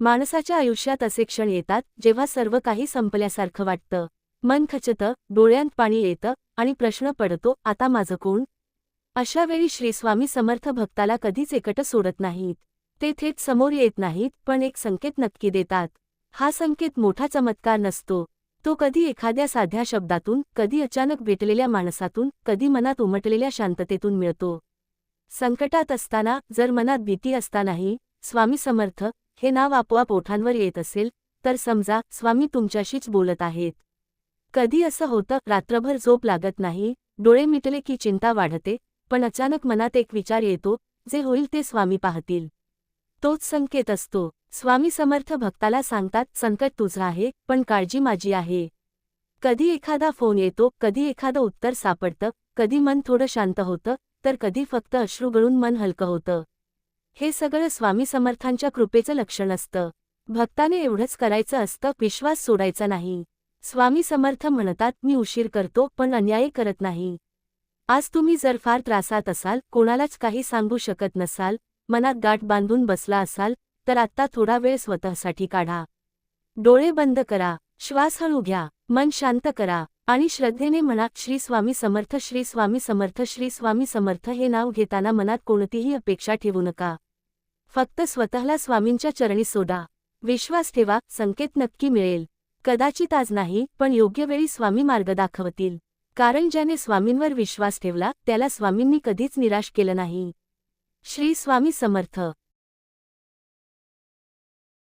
माणसाच्या आयुष्यात असे क्षण येतात जेव्हा सर्व काही संपल्यासारखं वाटतं, मन खचतं, डोळ्यांत पाणी येतं आणि प्रश्न पडतो, आता माझं कोण? अशा वेळी श्री स्वामी समर्थ भक्ताला कधीच एकटं सोडत नाहीत. ते थेट समोर येत नाहीत, पण एक संकेत नक्की देतात. हा संकेत मोठा चमत्कार नसतो. तो कधी एखाद्या साध्या शब्दातून, कधी अचानक भेटलेल्या माणसातून, कधी मनात उमटलेल्या शांततेतून मिळतो. संकटात असताना, जर मनात भीती असतानाही स्वामी समर्थ हे नाव आपोआप ओठांवर येत असेल, तर समजा स्वामी तुमच्याशीच बोलत आहेत. कधी असं होतं, रात्रभर झोप लागत नाही, डोळे मिटले की चिंता वाढते, पण अचानक मनात एक विचार येतो, जे होईल ते स्वामी पाहतील. तोच संकेत असतो. स्वामी समर्थ भक्ताला सांगतात, संकट तुझं आहे, पण काळजी माझी आहे. कधी एखादा फोन येतो, कधी एखादं उत्तर सापडतं, कधी मन थोडं शांत होतं, तर कधी फक्त अश्रू गळून मन हलकं होतं. हे सगळं स्वामी समर्थांच्या कृपेचं लक्षण असतं. भक्ताने एवढंच करायचं असतं, विश्वास सोडायचा नाही. स्वामी समर्थ म्हणतात, मी उशीर करतो पण अन्याय करत नाही. आज तुम्ही जर फार त्रासात असाल, कोणालाच काही सांगू शकत नसाल, मनात गाठ बांधून बसला असाल, तर आत्ता थोडा वेळ स्वतःसाठी काढा. डोळे बंद करा, श्वास हळू घ्या, मन शांत करा आणि श्रद्धेने म्हणा, श्री स्वामी समर्थ, श्री स्वामी समर्थ, श्री स्वामी समर्थ. हे नाव घेताना मनात कोणतीही अपेक्षा ठेवू नका. फक्त स्वतःला स्वामींच्या चरणी सोडा. विश्वास ठेवा, संकेत नक्की मिळेल. कदाचित आज नाही, पण योग्य वेळी स्वामी मार्ग दाखवतील. कारण ज्याने स्वामींवर विश्वास ठेवला, त्याला स्वामींनी कधीच निराश केलं नाही. श्री स्वामी समर्थ.